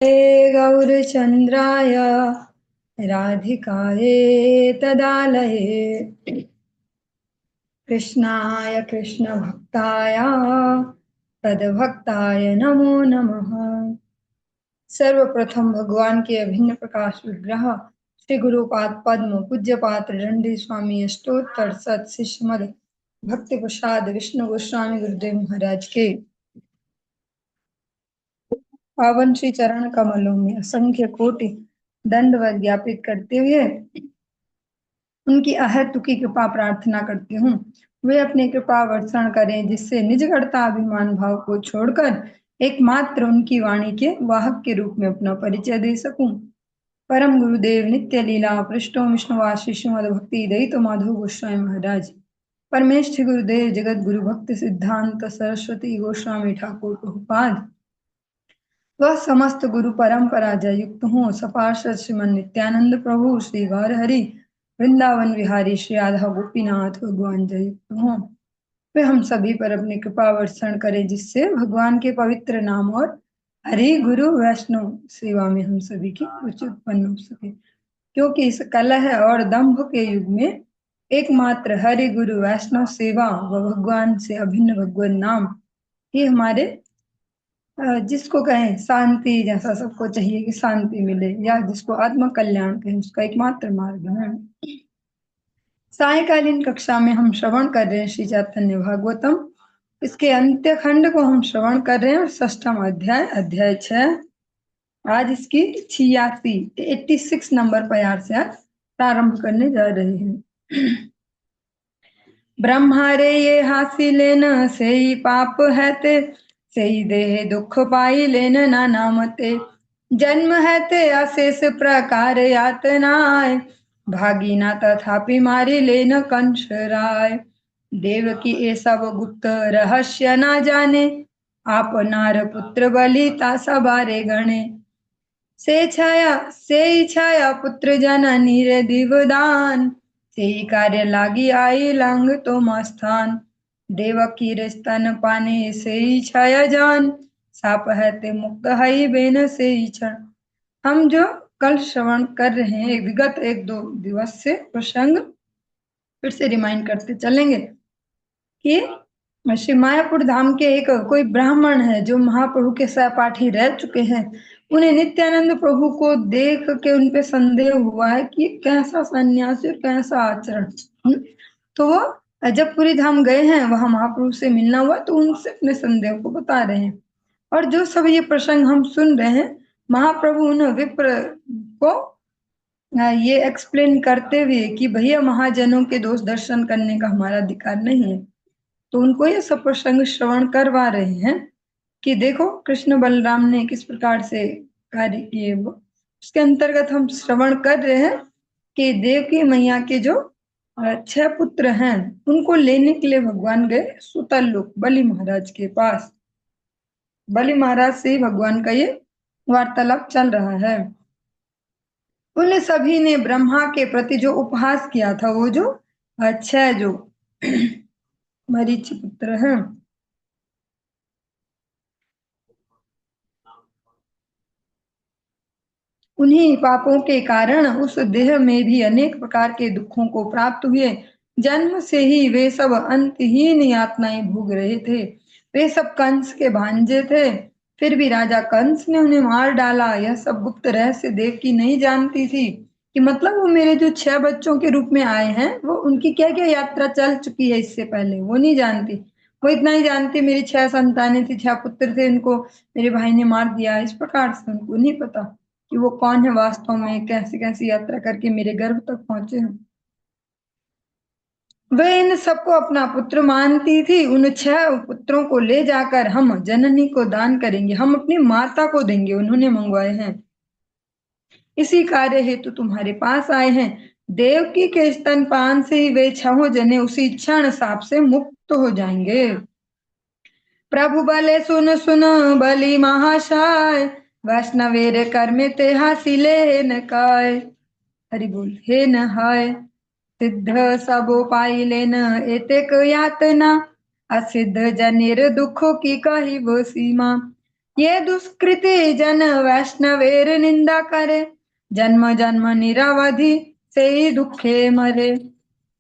हे गौरचन्द्राय राधिकायै तदालये कृष्णाय कृष्णभक्ताय तद्भक्ताय नमो नमः। सर्वप्रथम भगवान के अभिन्न प्रकाश विग्रह श्री गुरुपाद पद्म पूज्यपाद दंडी स्वामी अष्टोत्तर सत शिष्यमद भक्ति प्रसाद विष्णु गोस्वामी गुरुदेव महाराज के पावन श्री चरण कमलों में असंख्य कोटि दंडवत ज्ञापित करते हुए उनकी अहेतुकी कृपा प्रार्थना करती हूँ। वे अपनी कृपा वर्षण करें जिससे निजगढ़ता अभिमान भाव को छोड़कर एकमात्र उनकी वाणी के वाहक के रूप में अपना परिचय दे सकूं। परम गुरुदेव नित्य लीला पृष्ठो विष्णुवासी श्रीमद भक्ति दयित माधव गोस्वामी महाराज, परमेष्ठ गुरुदेव जगत गुरु भक्ति सिद्धांत सरस्वती गोस्वामी ठाकुर प्रभुपाद वह समस्त गुरु परंपरा जय युक्त हो सपार्षद श्रीमन नित्यानंद प्रभु श्री गौर हरि वृंदावन विहारी श्री राधा गोपीनाथ भगवान जय युक्त हो। वे हम सभी पर अपनी कृपा वर्षण करें जिससे भगवान के पवित्र नाम और हरि गुरु वैष्णव सेवा में हम सभी की रुचि उत्पन्न हो सके, क्योंकि इस कलह और दंभ के युग में एकमात्र हरि गुरु वैष्णव सेवा व भगवान से अभिन्न भगवान नाम ही हमारे जिसको कहें शांति, जैसा सबको चाहिए कि शांति मिले, या जिसको आत्म कल्याण कहें, उसका एकमात्र मार्ग है। सायकालीन कक्षा में हम श्रवण कर रहे हैं श्री चैतन्य भागवतम। इसके अंत्य खंड को हम श्रवण कर रहे हैं और षष्ठम अध्याय अध्याय 6 आज इसकी 86 नंबर प्यार से आज प्रारंभ करने जा रहे हैं। ब्रह्मारे ये हासी लेन से ही पाप है ते सही देह दुख पाई लेन नाना मते जन्म है ते अशेष प्रकार यातनाय भागी ना तथापि मारी लेन कंस राय देव की ये सब गुप्त रहस्य ना जाने आप नार पुत्र बलि तासा बारे गणे से छाया पुत्र जननी रे दीवदान से कार्य लागी आई लंग तो मस्थान देवकी रे स्तन पाने से छाया जान साप है ते मुक्त हई बेन से क्षण। हम जो कल श्रवण कर रहे हैं विगत 1-2 दिवस से प्रसंग फिर से रिमाइंड करते चलेंगे कि श्री मायापुर धाम के एक कोई ब्राह्मण है जो महाप्रभु के सहपाठी रह चुके हैं। उन्हें नित्यानंद प्रभु को देख के उन पे संदेह हुआ है कि कैसा सन्यासी और कैसा आचरण। तो वो जब पूरी धाम गए हैं वहां महाप्रभु से मिलना हुआ तो उनसे अपने संदेह को बता रहे हैं। और जो सब ये प्रसंग हम सुन रहे हैं महाप्रभु उन विप्र को ये एक्सप्लेन करते हुए कि भैया महाजनों के दोष दर्शन करने का हमारा अधिकार नहीं है, तो उनको ये सब प्रसंग श्रवण करवा रहे हैं कि देखो कृष्ण बलराम ने किस प्रकार से कार्य किए। वो उसके अंतर्गत हम श्रवण कर रहे हैं कि देवकी मैया के जो 6 पुत्र हैं उनको लेने के लिए भगवान गए सुतल लोक बलि महाराज के पास। बलि महाराज से भगवान का ये वार्तालाप चल रहा है। उन सभी ने ब्रह्मा के प्रति जो उपहास किया था वो जो 6 जो मरीचि पुत्र हैं उन्हीं पापों के कारण उस देह में भी अनेक प्रकार के दुखों को प्राप्त हुए। जन्म से ही वे सब अंतहीन यातनाएं भोग रहे थे। वे सब कंस के भांजे थे, फिर भी राजा कंस ने उन्हें मार डाला। यह सब गुप्त रहस्य देवकी नहीं जानती थी कि मतलब वो मेरे जो 6 बच्चों के रूप में आए हैं वो उनकी क्या क्या यात्रा चल चुकी है इससे पहले, वो नहीं जानती। वो इतना ही जानती मेरी 6 संतानें थी, 6 पुत्र थे, इनको मेरे भाई ने मार दिया। इस प्रकार से उनको नहीं पता कि वो कौन है वास्तव में, कैसी कैसी यात्रा करके मेरे गर्भ तक पहुंचे हैं। वह इन सबको अपना पुत्र मानती थी। उन 6 पुत्रों को ले जाकर हम जननी को दान करेंगे, हम अपनी माता को देंगे, उन्होंने मंगवाए हैं। इसी कार्य हेतु तुम्हारे पास आए हैं। देवकी के स्तनपान से ही वे 6 जने उसी क्षण साप से मुक्त हो जाएंगे। प्रभु बले सुन सुन बलि महाशय वैष्णवेर कर्मे ते हासिले न काय। हरि बोल। हे न हाय सिद्ध सबो पाई लेन एतेक यातना असिद्ध जनेर दुखों की कही वो सीमा। ये दुष्कृति जन वैष्णवेर निंदा करे, जन्म जन्म निरवधि से ही दुखे मरे।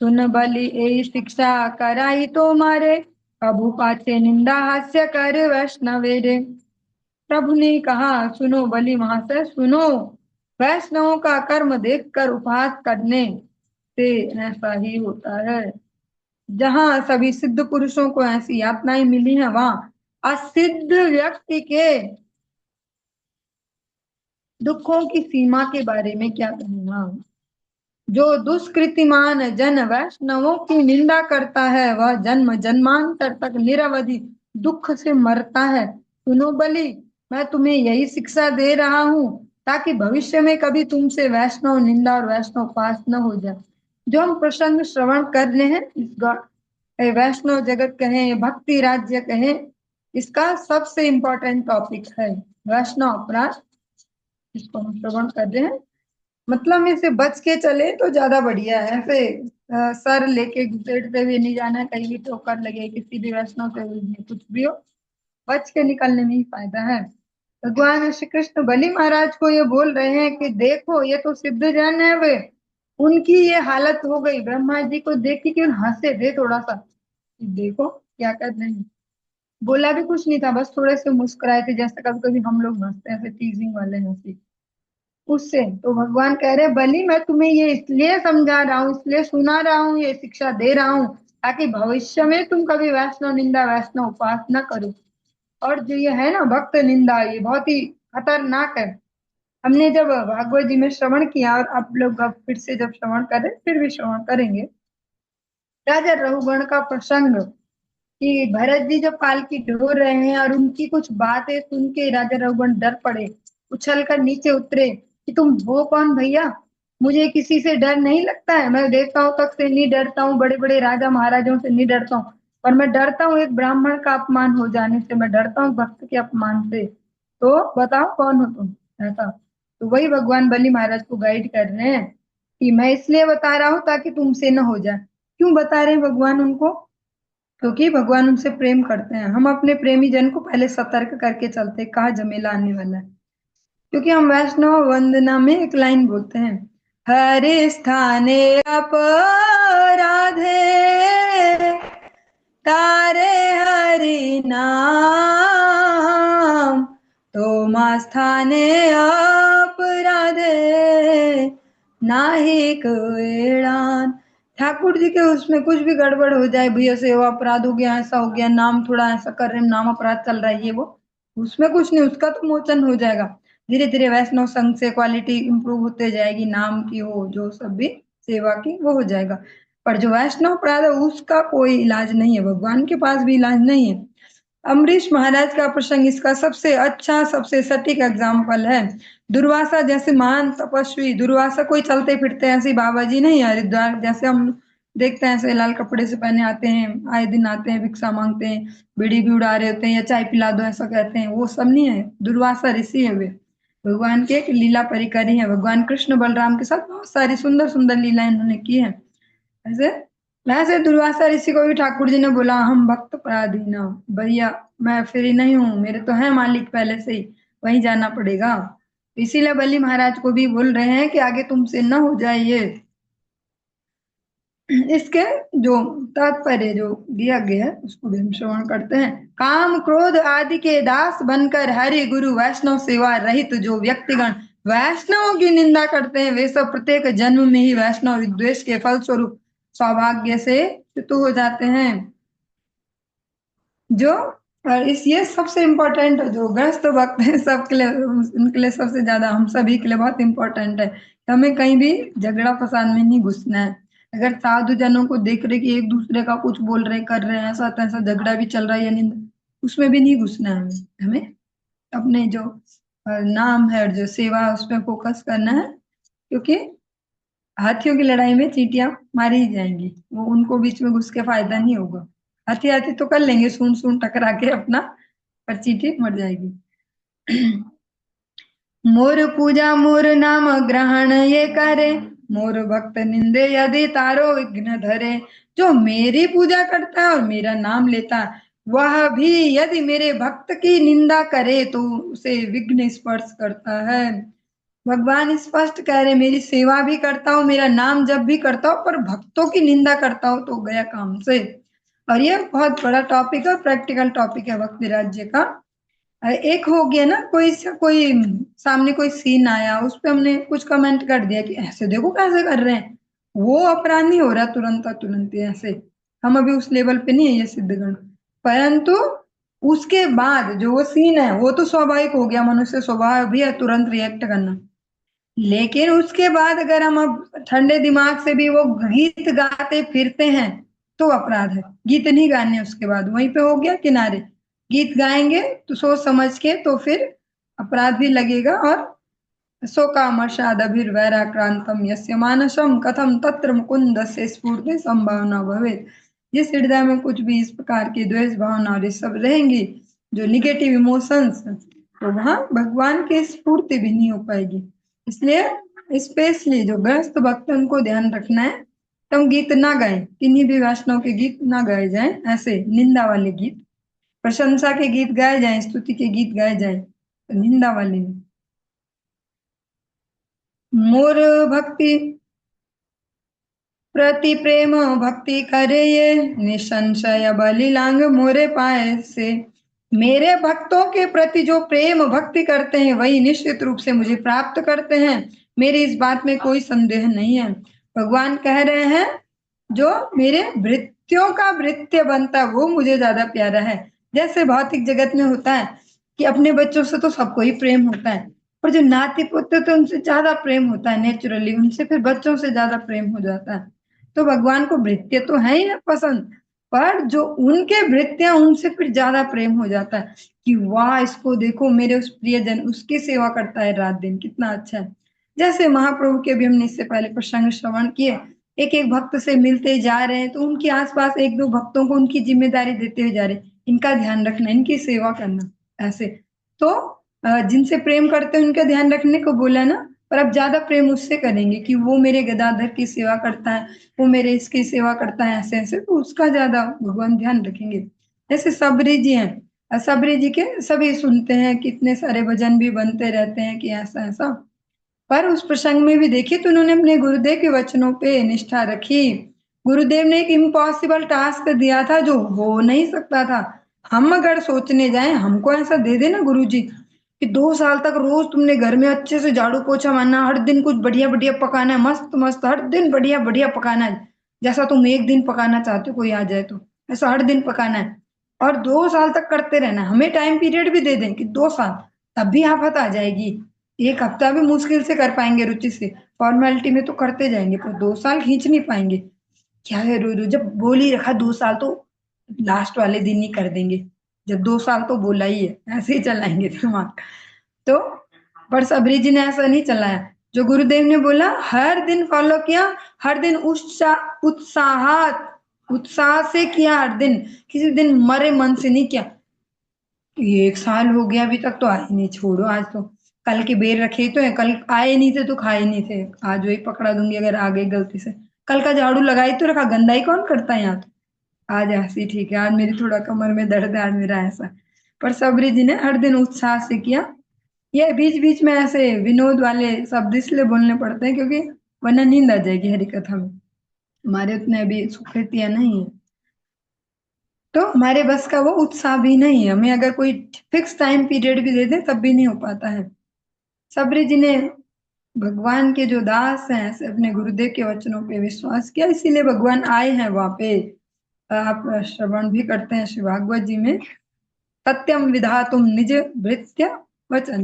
सुन बलि ए शिक्षा कराई तो मारे, प्रभु पाछे निंदा हास्य कर वैष्णवेरे। प्रभु ने कहा, सुनो बलि महाशय सुनो, वैष्णवों का कर्म देखकर उपहास करने से ऐसा ही होता है। जहाँ सभी सिद्ध पुरुषों को ऐसी यातनाएं मिली हैं, वहाँ असिद्ध व्यक्ति के दुखों की सीमा के बारे में क्या कहना। जो दुष्कृतिमान जन वैष्णवों की निंदा करता है, वह जन्म जन्मांतर तक निरवधि दुख से मरता है। सुनो बलि, मैं तुम्हें यही शिक्षा दे रहा हूँ ताकि भविष्य में कभी तुमसे वैष्णव निंदा और वैष्णव पास न हो जाए। जो हम प्रसंग श्रवण कर रहे हैं, वैष्णव जगत कहें, भक्ति राज्य कहें, इसका सबसे इंपॉर्टेंट टॉपिक है वैष्णव अपराध, इसको हम श्रवण कर रहे हैं। मतलब में से बच के चले तो ज्यादा बढ़िया है। ऐसे सर लेके घुसेड़ते हुए नहीं जाना, कहीं भी ठोकर लगे किसी भी वैष्णव के लिए, कुछ भी हो, बच के निकलने में ही फायदा है। भगवान श्री कृष्ण बलि महाराज को ये बोल रहे हैं कि देखो, ये तो सिद्ध जन है, वे उनकी ये हालत हो गई। ब्रह्मा जी को देख के केवल हंसे थे थोड़ा सा, देखो क्या कर रहे हैं। बोला भी कुछ नहीं था, बस थोड़े से मुस्कुराए थे, जैसे कभी कभी हम लोग हंसते हैं, टीजिंग वाले हंसी उससे। तो भगवान कह रहे बलि, मैं तुम्हें ये इसलिए समझा रहा हूँ, इसलिए सुना रहा हूँ, ये शिक्षा दे रहा हूँ ताकि भविष्य में तुम कभी वैष्णव निंदा वैष्णव उपास न करो। और जो ये है ना भक्त निंदा, ये बहुत ही खतरनाक है। हमने जब भागवत जी में श्रवण किया, और आप लोग अब फिर से जब श्रवण करें, फिर भी श्रवण करेंगे, राजा रघुगण का प्रसंग, कि भरत जी जब पालकी ढो रहे हैं और उनकी कुछ बातें सुन के राजा रघुगण डर पड़े, उछल कर नीचे उतरे कि तुम हो कौन भैया, मुझे किसी से डर नहीं लगता है, मैं देवताओं तक से नहीं डरता हूँ, बड़े बड़े राजा महाराजों से नहीं डरता हूँ, पर मैं डरता हूँ एक ब्राह्मण का अपमान हो जाने से, मैं डरता हूँ भक्त के अपमान से। तो बताओ कौन हो तुम, ऐसा। तो वही भगवान बलि महाराज को गाइड कर रहे हैं कि मैं इसलिए बता रहा हूँ ताकि तुमसे न हो जाए। क्यों बता रहे हैं भगवान उनको? क्योंकि भगवान उनसे प्रेम करते हैं। हम अपने प्रेमी जन को पहले सतर्क करके चलते, कहा झमेला आने वाला है। क्योंकि हम वैष्णव वंदना में एक लाइन बोलते हैं, हरे स्थाने अपराधे तारे हरि नाम, तो मा स्थाने अपराधे नाही कोएड़ान। ठाकुर जी के उसमें कुछ भी गड़बड़ हो जाए, भैया से वो अपराध हो गया, ऐसा हो गया, नाम थोड़ा ऐसा कर रहे हैं, नाम अपराध चल रहा है, ये वो, उसमें कुछ नहीं, उसका तो मोचन हो जाएगा। धीरे धीरे वैष्णव संघ से क्वालिटी इंप्रूव होते जाएगी, नाम की हो जो सब भी सेवा की वो हो जाएगा। पर जो वैष्णव अपराध है उसका कोई इलाज नहीं है, भगवान के पास भी इलाज नहीं है। अम्बरीश महाराज का प्रसंग इसका सबसे अच्छा, सबसे सटीक एग्जाम्पल है। दुर्वासा जैसे महान तपस्वी, दुर्वासा कोई चलते फिरते ऐसे बाबा जी नहीं है हरिद्वार जैसे हम देखते हैं, ऐसे लाल कपड़े से पहने आते हैं, आए दिन आते हैं, भिक्षा मांगते हैं, बीड़ी भी उड़ा रहे होते हैं, या चाय पिला दो ऐसा कहते हैं, वो सब नहीं है। दुर्वासा ऋषि है वे, भगवान के एक लीला परिकारी है। भगवान कृष्ण बलराम के साथ बहुत सारी सुंदर सुंदर लीलाएं इन्होंने की है। ऐसे वैसे दुर्वासा ऋषि को भी ठाकुर जी ने बोला, हम भक्त पराधीन, भैया मैं फ्री नहीं हूँ, मेरे तो है मालिक पहले से ही, वहीं जाना पड़ेगा। इसीलिए बलि महाराज को भी बोल रहे हैं कि आगे तुमसे न हो जाए ये। इसके जो तात्पर्य जो दिया गया है उसको भी हम श्रवण करते हैं। काम क्रोध आदि के दास बनकर हरि गुरु वैष्णव सेवा रहित जो व्यक्तिगण वैष्णवों की निंदा करते हैं, वे सब प्रत्येक जन्म में ही वैष्णव विद्वेष के फलस्वरूप सौभाग्य से च्युत हो जाते हैं। जो और इस ये सबसे इम्पोर्टेंट जो गृहस्थ भक्त है सबके लिए, उनके लिए सबसे ज्यादा, हम सभी के लिए बहुत इम्पोर्टेंट है। हमें कहीं भी झगड़ा फसाद में नहीं घुसना है। अगर साधु जनों को देख रहे कि एक दूसरे का कुछ बोल रहे कर रहे हैं, ऐसा तैसा झगड़ा भी चल रहा है या नहीं, उसमें भी नहीं घुसना है। हमें हमें अपने जो नाम है और जो सेवा है उस पर फोकस करना है। क्योंकि हाथियों की लड़ाई में चींटियां मारी ही जाएंगी, वो उनको बीच में घुस के फायदा नहीं होगा। हाथी हाथी तो कर लेंगे सून सून टकरा के अपना, पर चींटी मर जाएगी। मोर पूजा मोर नाम ग्रहण ये करे, मोर भक्त निंदे यदि तारो विघ्न धरे। जो मेरी पूजा करता है और मेरा नाम लेता है, वह भी यदि मेरे भक्त की निंदा करे तो उसे विघ्न स्पर्श करता है। भगवान स्पष्ट कह रहे मेरी सेवा भी करता हूँ, मेरा नाम जप भी करता हूँ, पर भक्तों की निंदा करता हूँ तो गया काम से। और ये बहुत बड़ा टॉपिक है, प्रैक्टिकल टॉपिक है भक्ति राज्य का। एक हो गया ना, कोई सामने कोई सीन आया, उस पे हमने कुछ कमेंट कर दिया कि ऐसे देखो कैसे कर रहे हैं, वो अपराध नहीं हो रहा तुरंत तुरंत ऐसे। हम अभी उस लेवल पे नहीं है ये सिद्धगण, परंतु उसके बाद जो वो सीन है वो तो स्वाभाविक हो गया, मनुष्य स्वभाव भी है तुरंत रिएक्ट करना। लेकिन उसके बाद अगर हम अब ठंडे दिमाग से भी वो गीत गाते फिरते हैं तो अपराध है। गीत नहीं गाने, उसके बाद वहीं पे हो गया किनारे। गीत गाएंगे तो सोच समझ के, तो फिर अपराध भी लगेगा। और शोकामर्षादभिर्वैराक्रांतम यस्य मानसम कथम तत्र मुकुंदस्य स्फूर्ति संभावना भवेत्। जिस हृदय में कुछ भी इस प्रकार की द्वेष भावना और ये सब रहेंगी, जो निगेटिव इमोशंस, तो वहां भगवान की स्फूर्ति भी नहीं हो पाएगी। इसलिए स्पेशली जो ग्रस्त भक्त उनको ध्यान रखना है, तुम गीत ना गाएं, किन्हीं भी वैष्णव के गीत ना गाए जाएं, ऐसे निंदा वाले गीत। प्रशंसा के गीत गाए जाएं, स्तुति के गीत गाए जाएं, तो निंदा वाले नहीं। मोर भक्ति प्रति प्रेम भक्ति करे ये, निसंशय बलि लांग मोरे पाए से। मेरे भक्तों के प्रति जो प्रेम भक्ति करते हैं वही निश्चित रूप से मुझे प्राप्त करते हैं, मेरी इस बात में कोई संदेह नहीं है। भगवान कह रहे हैं जो मेरे भृत्यों का भृत्य बनता है वो मुझे ज्यादा प्यारा है। जैसे भौतिक जगत में होता है कि अपने बच्चों से तो सबको ही प्रेम होता है, पर जो नाती पुत्र तो उनसे ज्यादा प्रेम होता है नेचुरली, उनसे फिर बच्चों से ज्यादा प्रेम हो जाता है। तो भगवान को भृत्य तो है ही ना पसंद, पर जो उनके भृत्य हैं, उनसे फिर ज्यादा प्रेम हो जाता है कि वाह इसको देखो, मेरे उस प्रियजन उसकी सेवा करता है रात दिन, कितना अच्छा है। जैसे महाप्रभु के भी हमने इससे पहले प्रसंग श्रवण किए, एक एक भक्त से मिलते जा रहे हैं तो उनके आसपास एक दो भक्तों को उनकी जिम्मेदारी देते हुए जा रहे हैं, इनका ध्यान रखना, इनकी सेवा करना, ऐसे। तो जिनसे प्रेम करते हैं उनका ध्यान रखने को बोला ना, पर अब ज्यादा प्रेम उससे करेंगे कि वो मेरे गदाधर की सेवा करता है, वो मेरे इसकी सेवा करता है, ऐसे ऐसे, तो उसका ज्यादा भगवान ध्यान रखेंगे। जैसे सबरी जी हैं, सबरी जी के सभी सुनते हैं, कितने सारे भजन भी बनते रहते हैं कि ऐसा ऐसा। पर उस प्रसंग में भी देखिए तो उन्होंने अपने गुरुदेव के वचनों पे निष्ठा रखी। गुरुदेव ने एक इम्पॉसिबल टास्क दिया था जो हो नहीं सकता था। हम अगर सोचने जाएं, हमको ऐसा दे देना गुरु जी कि 2 साल तक रोज तुमने घर में अच्छे से झाड़ू पोछा मारना, हर दिन कुछ बढ़िया बढ़िया पकाना है, मस्त मस्त हर दिन बढ़िया बढ़िया पकाना है, जैसा तुम एक दिन पकाना चाहते हो कोई आ जाए तो ऐसा हर दिन पकाना है, और 2 साल तक करते रहना। हमें टाइम पीरियड भी दे दें कि 2 साल, तब भी आफत आ जाएगी। एक हफ्ता भी मुश्किल से कर पाएंगे रुचि से, फॉर्मेलिटी में तो करते जाएंगे, पर 2 साल खींच नहीं पाएंगे। क्या है रू रू, जब बोल ही रखा 2 साल तो लास्ट वाले दिन ही कर देंगे, जब 2 साल तो बोला ही है, ऐसे ही चलाएंगे दिमाग। तो पर सबरी जी ने ऐसा नहीं चलाया, जो गुरुदेव ने बोला हर दिन फॉलो किया, हर दिन उत्साह उत्साह से किया, हर दिन, किसी दिन मरे मन से नहीं किया। ये 1 साल हो गया अभी तक तो आए नहीं, छोड़ो आज तो, कल के बेर रखे तो है, कल आए नहीं थे तो खाए नहीं थे, आज वही पकड़ा दूंगी अगर आ गई गलती से। कल का झाड़ू लगाई तो रखा, गंदा ही कौन करता है यहाँ तो। आज ऐसी ठीक है, आज मेरी थोड़ा कमर में दर्द है, आज मेरा ऐसा। पर सबरी जी ने हर दिन उत्साह से किया। ये बीच बीच में ऐसे विनोद वाले शब्द इसलिए बोलने पड़ते हैं क्योंकि वरना नींद आ जाएगी हरी कथा में, हमारे उतने अभी सुकृतियां नहीं है, तो हमारे बस का वो उत्साह भी नहीं है। हमें अगर कोई फिक्स टाइम पीरियड भी दे दे तब भी नहीं हो पाता है। सबरी जी ने भगवान के जो दास हैं ऐसे अपने गुरुदेव के वचनों पे विश्वास किया, इसीलिए भगवान आए हैं वहां पे। आप श्रवण भी करते हैं श्री भागवत जी में, सत्यम विधातुम निज भृत्य वचन।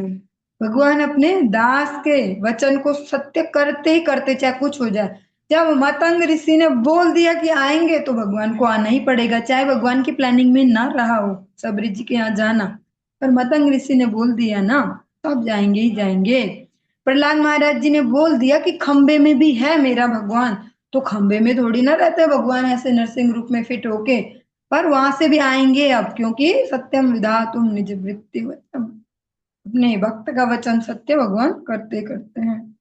भगवान अपने दास के वचन को सत्य करते ही करते, चाहे कुछ हो जाए। जब मतंग ऋषि ने बोल दिया कि आएंगे तो भगवान को आना ही पड़ेगा, चाहे भगवान की प्लानिंग में ना रहा हो सबरी जी के यहाँ जाना, पर मतंग ऋषि ने बोल दिया ना, तो अब जाएंगे ही जाएंगे। प्रहलाद महाराज जी ने बोल दिया कि खंबे में भी है मेरा भगवान, तो खंबे में थोड़ी ना रहते भगवान ऐसे नरसिंह रूप में फिट होके, पर वहां से भी आएंगे अब, क्योंकि सत्यम विधातुम निज वृत्ति, अपने भक्त का वचन सत्य भगवान करते करते हैं।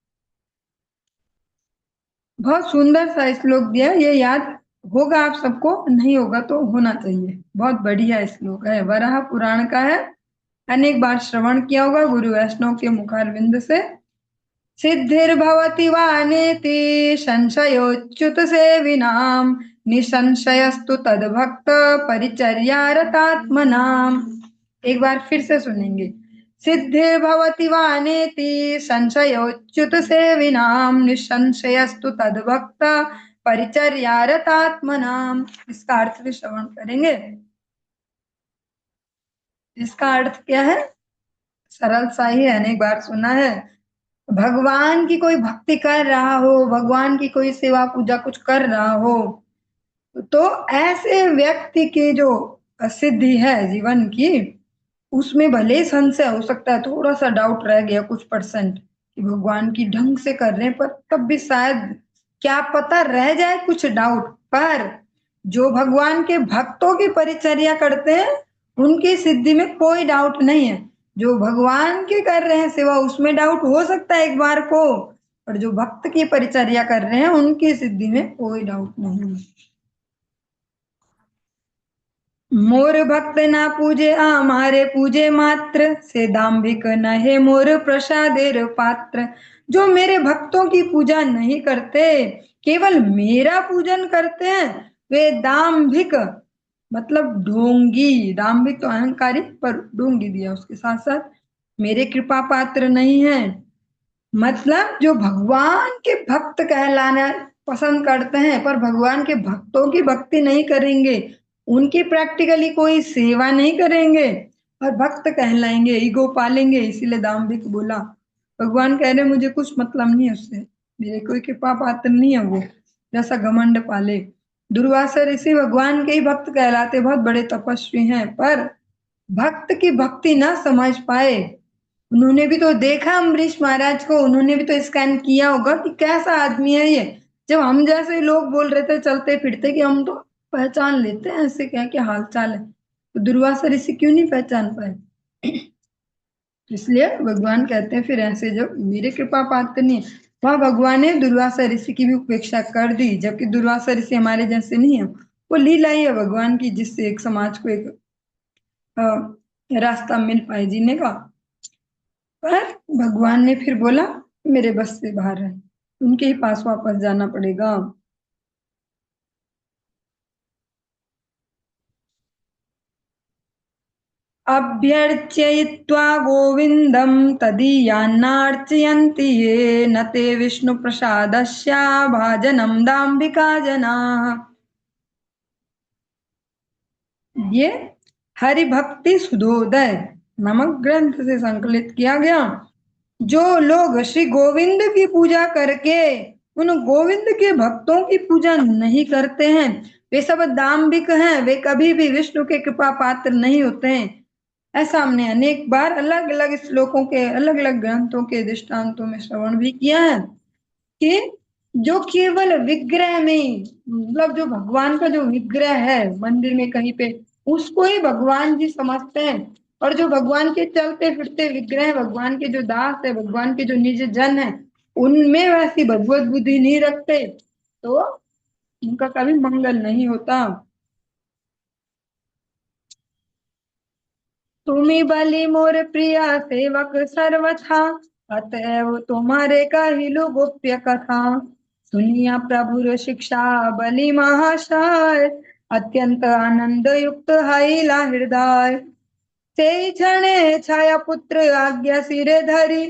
बहुत सुंदर सा श्लोक दिया, ये याद होगा आप सबको, नहीं होगा तो होना चाहिए। बहुत बढ़िया श्लोक है, वराह पुराण का है, अनेक बार श्रवण किया होगा गुरु वैष्णव के मुखारविंद से। सिद्धिर्भवति वा नेति संशयोच्युत सेविनाम, निसंशयस्तु तद्भक्त परिचर्यारतात्मनाम। एक बार फिर से सुनेंगे। सिद्धिर्भवति वा नेति संशयोच्युत सेविनाम, निसंशयस्तु तद्भक्त परिचर्यारतात्मनाम। इसका अर्थ भी श्रवण करेंगे। इसका अर्थ क्या है? सरल सा ही है, अनेक बार सुना है। भगवान की कोई भक्ति कर रहा हो, भगवान की कोई सेवा पूजा कुछ कर रहा हो, तो ऐसे व्यक्ति की जो सिद्धि है जीवन की, उसमें भले ही संशय हो सकता है, थोड़ा सा डाउट रह गया कुछ परसेंट कि भगवान की ढंग से कर रहे हैं, पर तब भी शायद क्या पता रह जाए कुछ डाउट। पर जो भगवान के भक्तों की परिचर्या करते हैं उनकी सिद्धि में कोई डाउट नहीं है। जो भगवान के कर रहे हैं सेवा, उसमें डाउट हो सकता है एक बार को, पर जो भक्त की परिचर्या कर रहे हैं उनकी सिद्धि में कोई डाउट नहीं है। मोर भक्त ना पूजे हमारे पूजे मात्र, से दाम्भिक न है मोर प्रसादेर पात्र। जो मेरे भक्तों की पूजा नहीं करते, केवल मेरा पूजन करते हैं, वे दाम्भिक मतलब ढोंगी, दाम्भिक तो अहंकारी, पर ढोंगी दिया उसके साथ साथ, मेरे कृपा पात्र नहीं है। मतलब जो भगवान के भक्त कहलाना पसंद करते हैं पर भगवान के भक्तों की भक्ति नहीं करेंगे, उनकी प्रैक्टिकली कोई सेवा नहीं करेंगे और भक्त कहलाएंगे, ईगो पालेंगे, इसीलिए दाम्भिक बोला। भगवान कह रहे मुझे कुछ मतलब नहीं है उससे, मेरे कोई कृपा पात्र नहीं है वो, जैसा घमंड पाले। दुर्वासा ऋषि भगवान के ही भक्त कहलाते, बहुत बड़े तपस्वी हैं, पर भक्त की भक्ति ना समझ पाए। उन्होंने भी तो देखा अम्बरीश महाराज को, उन्होंने भी तो स्कैन किया होगा कि कैसा आदमी है ये। जब हम जैसे लोग बोल रहे थे चलते फिरते कि हम तो पहचान लेते हैं ऐसे क्या क्या हाल चाल है, तो दुर्वासा ऋषि क्यों नहीं पहचान पाए? इसलिए भगवान कहते हैं फिर ऐसे जो मेरे कृपा पात्र नहीं है, वहां भगवान ने दुर्वासा ऋषि की भी उपेक्षा कर दी, जबकि दुर्वासा ऋषि हमारे जैसे नहीं है। वो लीला ही है भगवान की, जिससे एक समाज को एक रास्ता मिल पाए जीने का। पर भगवान ने फिर बोला मेरे बस से बाहर है, उनके ही पास वापस जाना पड़ेगा। अभ्यर्चयित्वा गोविन्दं तदीयान्नार्चयन्ति ये, न ते विष्णु प्रसादस्य भाजनं दाम्भिका जनाः। ये हरि भक्ति सुधोदय नामक ग्रंथ से संकलित किया गया। जो लोग श्री गोविंद की पूजा करके उन गोविंद के भक्तों की पूजा नहीं करते हैं, वे सब दाम्भिक हैं, वे कभी भी विष्णु के कृपा पात्र नहीं होते हैं। ऐसा हमने अनेक बार अलग अलग श्लोकों के अलग अलग ग्रंथों के दृष्टांतों में श्रवण भी किया है कि जो केवल विग्रह में, मतलब जो भगवान का जो विग्रह है मंदिर में कहीं पे, उसको ही भगवान जी समझते हैं। और जो भगवान के चलते फिरते विग्रह, भगवान के जो दास है, भगवान के जो निज जन है, उनमें वैसी भगवत बुद्धि नहीं रखते, तो उनका कभी मंगल नहीं होता। तुम्ही बलि मोर प्रिया सेवक सर्वथा, अतएव तुम्हारे कहिलु गुप्य कथा। सुनिया प्रभुर शिक्षा बलि महाशय, अत्यंत आनंद युक्त हईला हृदय। ते क्षणे छाया पुत्र आज्ञा सिरे धरी,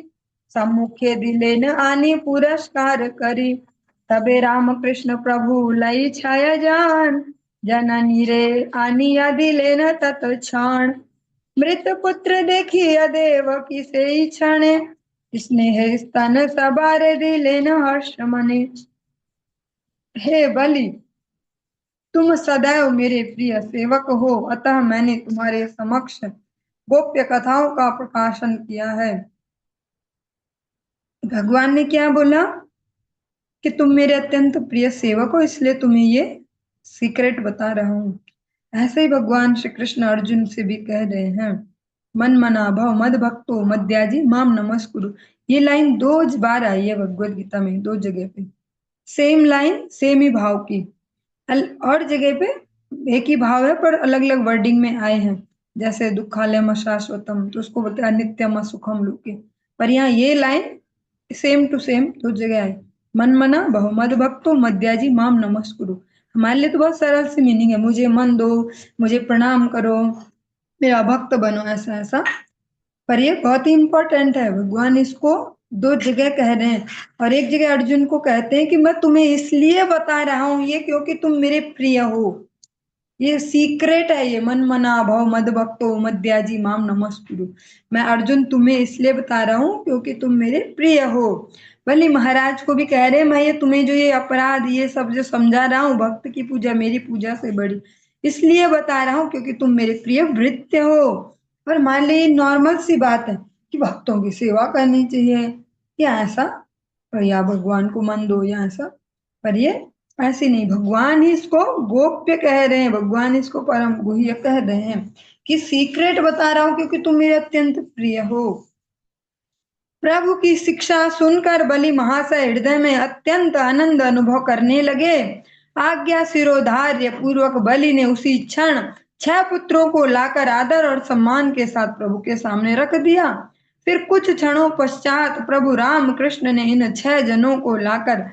सम्मुखे दिले न आनी पुरस्कार करी। तबे राम कृष्ण प्रभु लई छाया जान, जननी रे आनिया दिले न तत्क्षण। मृत पुत्र देखिया देवकी से ही क्षणे, स्नेह स्तन सबारे दिले न हर्ष मने। हे बलि, तुम सदैव मेरे प्रिय सेवक हो, अतः मैंने तुम्हारे समक्ष गोप्य कथाओं का प्रकाशन किया है। भगवान ने क्या बोला कि तुम मेरे अत्यंत प्रिय सेवक हो, इसलिए तुम्हें ये सीक्रेट बता रहा हूं। ऐसे ही भगवान श्री कृष्ण अर्जुन से भी कह रहे हैं, मन मना भव मद भक्तो मद्याजी माम नमस्कुरु। ये लाइन बार आई है भगवत गीता में, दो जगह पे, सेम लाइन सेम ही भाव की। और जगह पे एक ही भाव है पर अलग अलग वर्डिंग में आए हैं। जैसे दुखालयम शाश्वतम, तो उसको बोलते हैं अनित्यम सुखम लोके। पर यहाँ ये लाइन सेम टू सेम दो जगह आई। मन मना बहुमद भक्तो मद्याजी माम नमस्कुरु। हमारे लिए तो बहुत सरल सी मीनिंग है, मुझे मन दो, मुझे प्रणाम करो, मेरा भक्त बनो, ऐसा ऐसा। पर ये बहुत ही इंपॉर्टेंट है, भगवान इसको दो जगह कह रहे हैं। और एक जगह अर्जुन को कहते हैं कि मैं तुम्हें इसलिए बता रहा हूं ये क्योंकि तुम मेरे प्रिय हो। ये सीक्रेट है, ये मन मना भव मद भक्तो मद्याजी माम नमस्कुरु। मैं अर्जुन तुम्हें इसलिए बता रहा हूँ क्योंकि तुम मेरे प्रिय हो। बलि महाराज को भी कह रहे हैं मैं ये तुम्हें जो ये अपराध ये सब जो समझा रहा हूँ, भक्त की पूजा मेरी पूजा से बड़ी, इसलिए बता रहा हूँ क्योंकि तुम मेरे प्रिय भृत्य हो। पर मान ली नॉर्मल सी बात है कि भक्तों की सेवा करनी चाहिए या ऐसा, या भगवान को मन दो या ऐसा। पर ये ऐसे नहीं, भगवान ही इसको गोप्य कह रहे हैं, भगवान इसको परम गुह्य कह रहे हैं कि सीक्रेट बता रहा हूं क्योंकि तुम मेरे अत्यंत प्रिय हो। प्रभु की शिक्षा सुनकर बलि महाशय हृदय में अत्यंत आनंद अनुभव करने लगे। आज्ञा शिरोधार्य पूर्वक बलि ने उसी क्षण 6 पुत्रों को लाकर आदर और सम्मान के साथ प्रभु के सामने रख दिया। फिर कुछ क्षणों पश्चात प्रभु राम कृष्ण ने इन 6 जनों को लाकर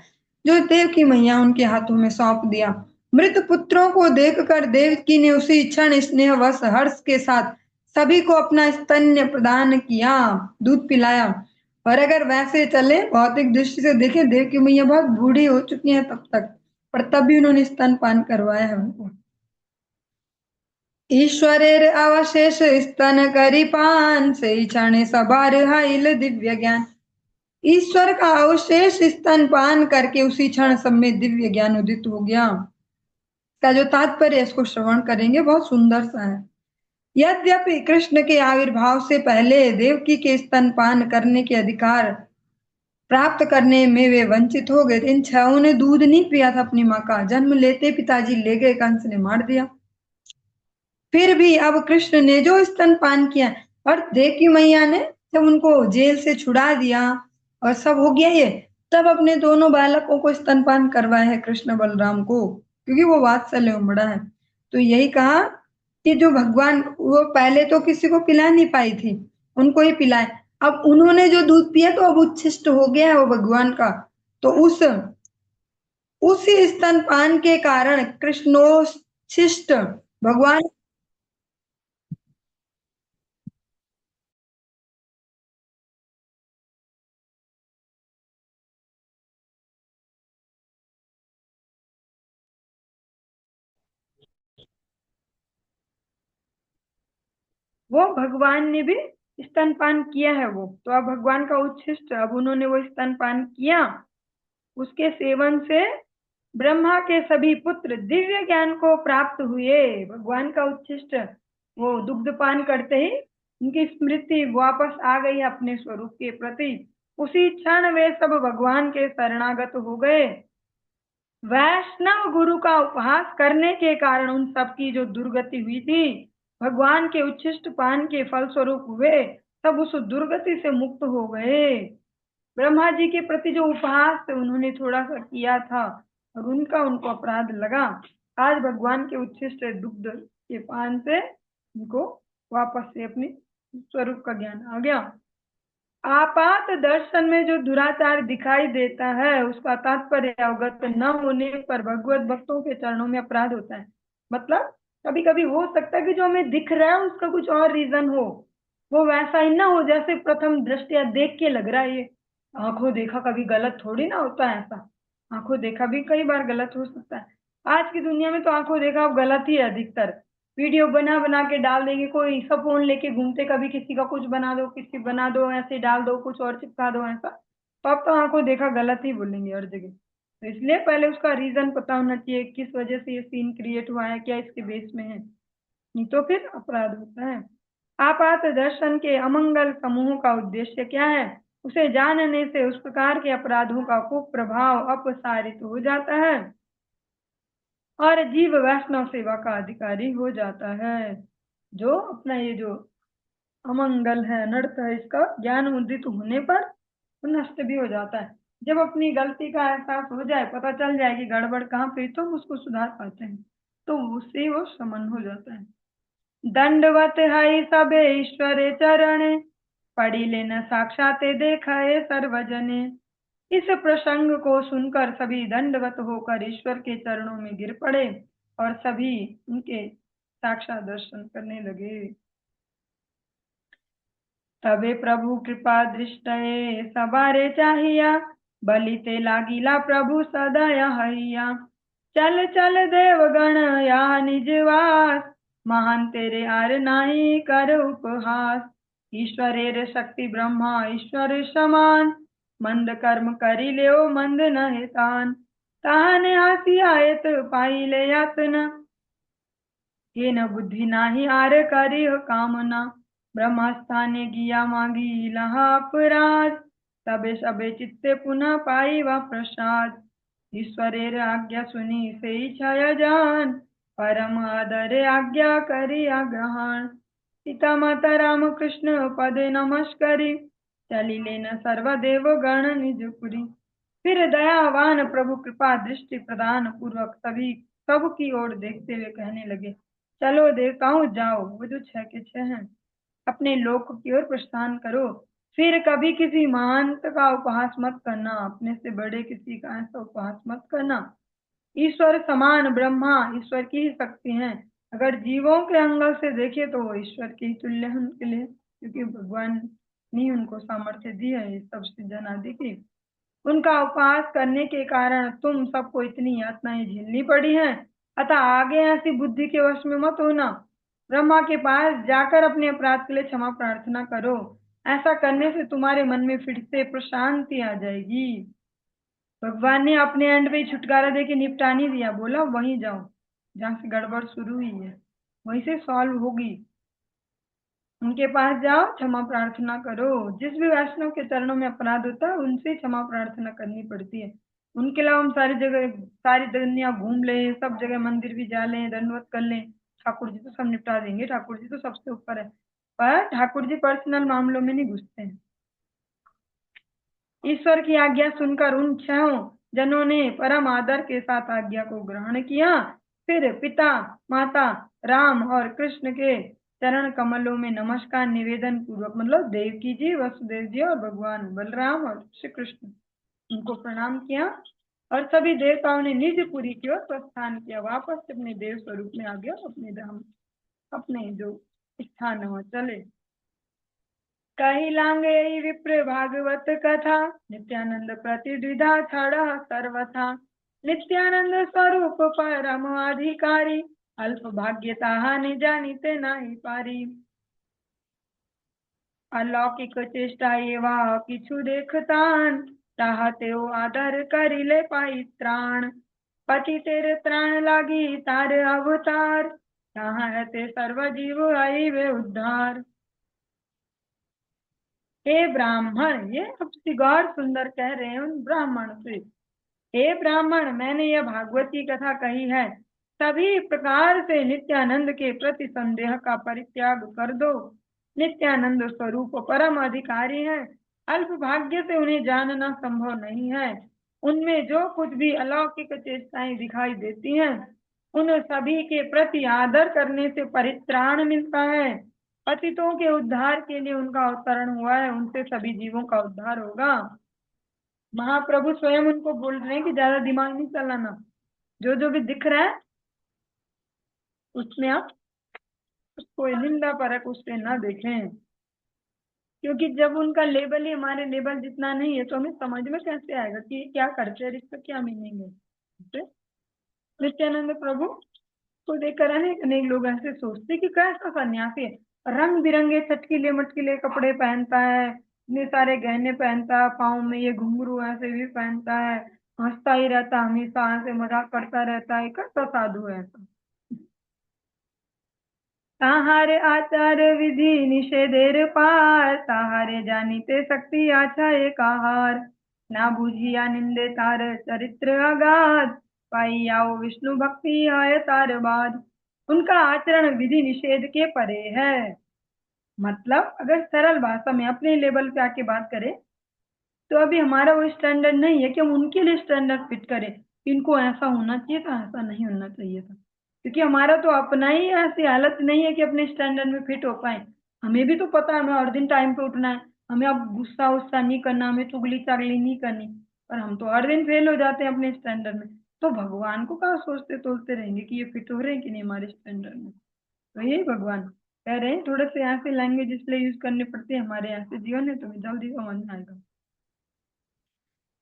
जो देवकी मैया उनके हाथों में सौंप दिया। मृत पुत्रों को देखकर देवकी ने उसी क्षण स्नेहवश हर्ष के साथ सभी को अपना स्तन्य प्रदान किया, दूध पिलाया। और अगर वैसे चले भौतिक दृष्टि से देखें, देवकी मैया बहुत बूढ़ी हो चुकी हैं तब तक, पर तब भी उन्होंने स्तनपान करवाया है उनको। ईश्वरेर अवशेष स्तन करी पान से क्षण सबार हाइल दिव्य ज्ञान। ईश्वर का अवशेष स्तनपान करके उसी क्षण सब में दिव्य ज्ञान उदित हो गया। का जो तात्पर्य है इसको श्रवण करेंगे, बहुत सुंदर सा है। यद्यपि कृष्ण के आविर्भाव से पहले देवकी के स्तनपान करने के अधिकार प्राप्त करने में वे वंचित हो गए थे। इन 6 ने दूध नहीं पिया था अपनी माँ का, जन्म लेते पिताजी ले गए, कंस ने मार दिया। फिर भी अब कृष्ण ने जो स्तनपान किया, और देवकी मैया ने जब उनको जेल से छुड़ा दिया और सब हो गया ये, तब अपने दोनों बालकों को स्तनपान करवाया है कृष्ण बलराम को, क्योंकि वो वात्सल्य उमड़ा है। तो यही कहा कि जो भगवान वो पहले तो किसी को पिला नहीं पाई थी, उनको ही पिलाए। अब उन्होंने जो दूध पिया तो अब उच्छिष्ट हो गया है वो भगवान का। तो उसी स्तनपान के कारण कृष्णोच्छिष्ट भगवान, वो भगवान ने भी स्तनपान किया है वो, तो अब भगवान का उच्छिष्ट, अब उन्होंने वो स्तनपान किया, उसके सेवन से ब्रह्मा के सभी पुत्र दिव्य ज्ञान को प्राप्त हुए। भगवान का उच्छिष्ट वो दुग्धपान करते ही उनकी स्मृति वापस आ गई अपने स्वरूप के प्रति। उसी क्षण वे सब भगवान के शरणागत हो गए। वैष्णव गुरु का उपहास करने के कारण उन सबकी जो दुर्गति हुई थी, भगवान के उच्छिष्ट पान के फलस्वरूप हुए सब उस दुर्गति से मुक्त हो गए। ब्रह्मा जी के प्रति जो उपहास उन्होंने थोड़ा सा किया था और उनका उनको अपराध लगा, आज भगवान के उच्छिष्ट दुग्ध के पान से उनको वापस से अपने स्वरूप का ज्ञान आ गया। आपात दर्शन में जो दुराचार दिखाई देता है उसका तात्पर्य अवगत न होने पर भगवत भक्तों के चरणों में अपराध होता है। मतलब कभी कभी हो सकता है कि जो हमें दिख रहा है उसका कुछ और रीजन हो, वो वैसा ही ना हो जैसे प्रथम दृष्टया देख के लग रहा है। ये आंखों देखा कभी गलत थोड़ी ना होता है ऐसा, आंखों देखा भी कई बार गलत हो सकता है। आज की दुनिया में तो आंखों देखा अब गलत ही है अधिकतर। वीडियो बना बना के डाल देंगे, कोई सब फोन लेके घूमते, कभी किसी का कुछ बना दो, किसी बना दो ऐसे डाल दो, कुछ और चिपका दो ऐसा। तो अब तो आंखों देखा गलत ही बोलेंगे हर जगह। तो इसलिए पहले उसका रीजन पता होना चाहिए, किस वजह से ये सीन क्रिएट हुआ है, क्या इसके बेस में है, नहीं तो फिर अपराध होता है। आपात दर्शन के अमंगल समूह का उद्देश्य क्या है, उसे जानने से उस प्रकार के अपराधों का कुप्रभाव अपसारित हो जाता है और जीव वैष्णव सेवा का अधिकारी हो जाता है। जो अपना ये जो अमंगल है, अनर्थ है, इसका ज्ञान उदित होने पर वो नष्ट भी हो जाता है। जब अपनी गलती का एहसास हो जाए, पता चल जाए कि गड़बड़ कहाँ पे, तो हम उसको सुधार पाते हैं, तो उससे वो शमन हो जाता है। दंडवत है सबे ईश्वरे चरणे, पढ़ी लेना साक्षाते देखा है सर्वजने। इस प्रसंग को सुनकर सभी दंडवत होकर ईश्वर के चरणों में गिर पड़े और सभी उनके साक्षात दर्शन करने लगे। तबे प्रभु कृपा दृष्टये सवारे चाहिया, बलि ते लागिला प्रभु सदय हैया। चल चल देवगण या निजवास, महान तेरे आर नाही कर उपहास। ईश्वरेर शक्ति ब्रह्मा ईश्वर समान, मंद कर्म करी ले मंद नहे तान। ताहने हासी आयत पाई ले यातना, हे न बुद्धि नाही आर करी कामना। ब्रह्मस्थाने गिया मागी लहा अपराध, सबे सबे चित्ते पुनः पाई वा प्रसाद। ईश्वरेर आज्ञा सुनी से छाया जान, परम आदरे आज्ञा करिया ग्रहण। पिता माता राम कृष्ण पदे नमस्करी, चली लेन सर्वदेव गण निजपुरी। फिर दयावान प्रभु कृपा दृष्टि प्रदान पूर्वक सभी सबकी ओर देखते हुए कहने लगे, चलो देवताओं जाओ, वो जो 6 के 6 हैं, अपने लोक की ओर प्रस्थान करो। फिर कभी किसी महंत का उपहास मत करना, अपने से बड़े किसी का ऐसा उपहास मत करना। ईश्वर समान ब्रह्मा ईश्वर की ही शक्ति है। अगर जीवों के अंगल से देखे तो वो ईश्वर के ही तुल्य है उनके लिए, क्योंकि भगवान ने उनको सामर्थ्य दी है ये सब सृजन आदि की। उनका उपहास करने के कारण तुम सबको इतनी यातनाएं झेलनी पड़ी हैं, अतः आगे ऐसी बुद्धि के वश में मत होना। ब्रह्मा के पास जाकर अपने अपराध के लिए क्षमा प्रार्थना करो, ऐसा करने से तुम्हारे मन में फिर से प्रशांति आ जाएगी। भगवान ने अपने एंड पे ही छुटकारा दे के निपटा नहीं दिया, बोला वहीं जाओ जहां से गड़बड़ शुरू हुई है, वहीं से सॉल्व होगी। उनके पास जाओ, क्षमा प्रार्थना करो। जिस भी वैष्णव के चरणों में अपराध होता है उनसे क्षमा प्रार्थना करनी पड़ती है। उनके अलावा हम सारी जगह सारी दुनिया घूम लें, सब जगह मंदिर भी जा लें, दंडवत कर लें, ठाकुर जी तो सब निपटा देंगे, ठाकुर जी तो सबसे ऊपर है। पर ठाकुर जी पर्सनल मामलों में नहीं घुसते हैं। ईश्वर की आज्ञा सुनकर उन 6 जनों ने परम आदर के साथ आज्ञा को ग्रहण किया। फिर पिता माता राम और कृष्ण के चरण कमलों में नमस्कार निवेदन पूर्वक, मतलब देवकी जी वसुदेव जी और भगवान बलराम और श्री कृष्ण, उनको प्रणाम किया और सभी देवताओं ने निजपुरी की ओर प्रस्थान किया, वापस अपने देव स्वरूप में आ गया, अपने धाम अपने जो स्थान है वहां चले। कही लांगे विप्र भागवत कथा, नित्यानंद प्रतिद्विधा छड़ा सर्वथा। नित्यानंद स्वरूप परम अधिकारी, अल्प भाग्यता हानि जानिते नाही पारी। अलौकिक चेष्टा एवा किछु देखतान, चाहते हो आदर करिले पाई त्राण। पति तेरे त्राण लागी तार अवतार, चाहते सर्व जीव आई वे उद्धार। हे ब्राह्मण, ये अब गौर सुंदर कह रहे हैं उन ब्राह्मण से, हे ब्राह्मण मैंने यह भागवती कथा कही है, सभी प्रकार से नित्यानंद के प्रति संदेह का परित्याग कर दो। नित्यानंद स्वरूप परम अधिकारी है, अल्प भाग्य से उन्हें जानना संभव नहीं है। उनमें जो कुछ भी अलौकिक चेष्टाएं दिखाई देती हैं, उन सभी के प्रति आदर करने से परित्राण मिलता है। पतितों के उद्धार के लिए उनका अवतरण हुआ है, उनसे सभी जीवों का उद्धार होगा। महाप्रभु स्वयं उनको बोल रहे हैं कि ज्यादा दिमाग नहीं चलाना, जो जो भी दिख रहा है उसमें आप उसको निंदा परक उससे ना देखें, क्योंकि जब उनका लेवल ही हमारे लेवल जितना नहीं है तो हमें समझ में कैसे आएगा कि ये क्या करते हैं, इसका क्या मीनिंग है। ठीक है? नित्यानंद प्रभु को देखकर अनेक अनेक लोग ऐसे सोचते कि कैसा सन्यासी है, रंग बिरंगे चटकीले मटकीले कपड़े पहनता है, इतने सारे गहने पहनता है, पाँव में ये घुंघरू ऐसे भी पहनता है, हंसता ही रहता, हमेशा ऐसे मजाक करता रहता है, कैसा साधु है ऐसा। ताहारे आचार विधि निषेधेर पार, ताहारे जानिते शक्ति आछा एक आहार। ना बुझिया निंदे तार चरित्र अगाध, पाई आओ विष्णु भक्ति आय तार बाद। उनका आचरण विधि निषेध के परे है। मतलब अगर सरल भाषा में अपने लेवल पे आके बात करें तो अभी हमारा वो स्टैंडर्ड नहीं है कि हम उनके लिए स्टैंडर्ड फिट करें, इनको ऐसा होना चाहिए था, ऐसा नहीं होना चाहिए था। क्योंकि हमारा तो अपना ही ऐसी हालत नहीं है कि अपने स्टैंडर्ड में फिट हो पाए। हमें भी तो पता है हमें हर दिन टाइम पे उठना है, हमें अब गुस्सा उस्सा नहीं करना, हमें चुगली चागली नहीं करनी, पर हम तो हर दिन फेल हो जाते हैं अपने स्टैंडर्ड में। तो भगवान को कहाँ सोचते तोलते रहेंगे कि ये फिट हो रहे हैं कि नहीं हमारे स्टैंडर्ड में। तो यही भगवान कह रहे हैं, थोड़े से ऐसे लैंग्वेज इसलिए यूज करनी पड़ती है, हमारे ऐसे जीवन है, तुम्हें जल्दी समझ में आएगा।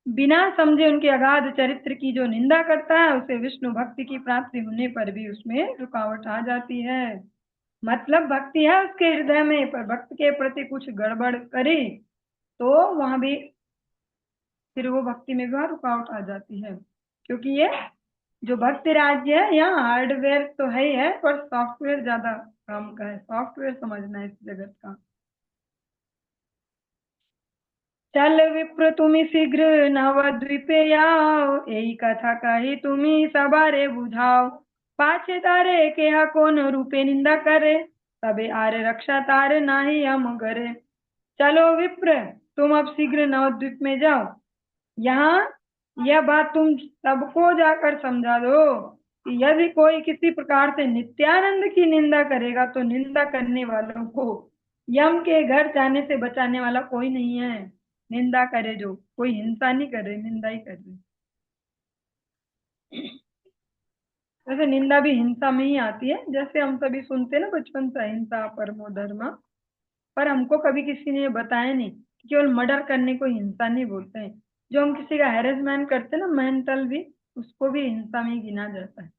बिना समझे उनके अगाध चरित्र की जो निंदा करता है, उसे विष्णु भक्ति की प्राप्ति होने पर भी उसमें रुकावट आ जाती है। मतलब भक्ति है उसके हृदय में, पर भक्त के प्रति कुछ गड़बड़ करे तो वहां भी फिर वो भक्ति में भी वहाँ रुकावट आ जाती है। क्योंकि ये जो भक्ति राज्य है, यहाँ हार्डवेयर तो है ही है, पर सॉफ्टवेयर ज्यादा काम का है, सॉफ्टवेयर समझना है इस जगत का। चल विप्र तुम्ही शीघ्र नवद्वीपे आओ, यही कथा कही तुम्ही सबारे बुझाओ। पाछे तारे केहा कोन रूपे निंदा करे, तबे आरे रक्षा तारे नाही हम करे। चलो विप्र, तुम अब शीघ्र नवद्वीप में जाओ, यहाँ यह बात तुम सबको जाकर समझा दो कि यदि कोई किसी प्रकार से नित्यानंद की निंदा करेगा तो निंदा करने वालों को यम के घर जाने से बचाने वाला कोई नहीं है। निंदा करे जो, कोई हिंसा नहीं कर रहे, निंदा ही कर रहे। वैसे निंदा भी हिंसा में ही आती है, जैसे हम सभी सुनते हैं ना बचपन से, अहिंसा परमो धर्म। पर हमको कभी किसी ने बताया नहीं कि केवल मर्डर करने को हिंसा नहीं बोलते हैं। जो हम किसी का हैरेसमेंट करते हैं ना, मेंटल भी, उसको भी हिंसा में ही गिना जाता है।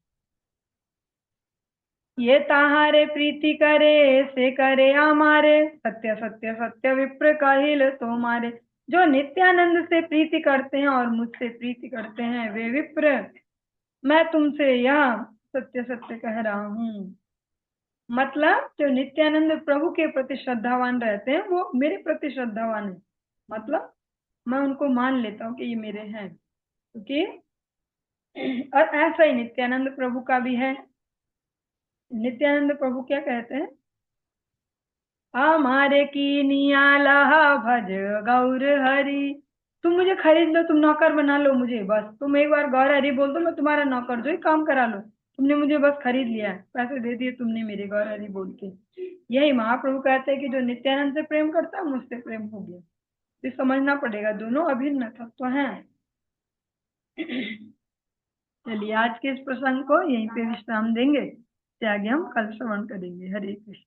ये ताहारे प्रीति करे से करे हमारे, सत्य सत्य सत्य विप्र कहिल तुम्हारे। जो नित्यानंद से प्रीति करते हैं और मुझसे प्रीति करते हैं वे विप्र, मैं तुमसे यह सत्य सत्य कह रहा हूँ। मतलब जो नित्यानंद प्रभु के प्रति श्रद्धावान रहते हैं वो मेरे प्रति श्रद्धावान है। मतलब मैं उनको मान लेता हूँ कि ये मेरे हैं, क्योंकि और ऐसा ही नित्यानंद प्रभु का भी है। नित्यानंद प्रभु क्या कहते हैं, हमारे की नियाला भज गौर हरि। तुम मुझे खरीद लो, तुम नौकर बना लो मुझे, बस तुम एक बार गौर हरि बोल दो, मैं तुम्हारा नौकर, जो ही काम करा लो। तुमने मुझे बस खरीद लिया है, पैसे दे दिए तुमने मेरे गौर हरि बोल के। यही महाप्रभु कहते हैं कि जो नित्यानंद से प्रेम करता है मुझसे प्रेम हो गया। तो समझना पड़ेगा दोनों अभिन्न तत्व हैं। चलिए आज के इस प्रसंग को यहीं पे विश्राम देंगे, इससे आगे हम कल श्रवण करेंगे। हरे कृष्ण।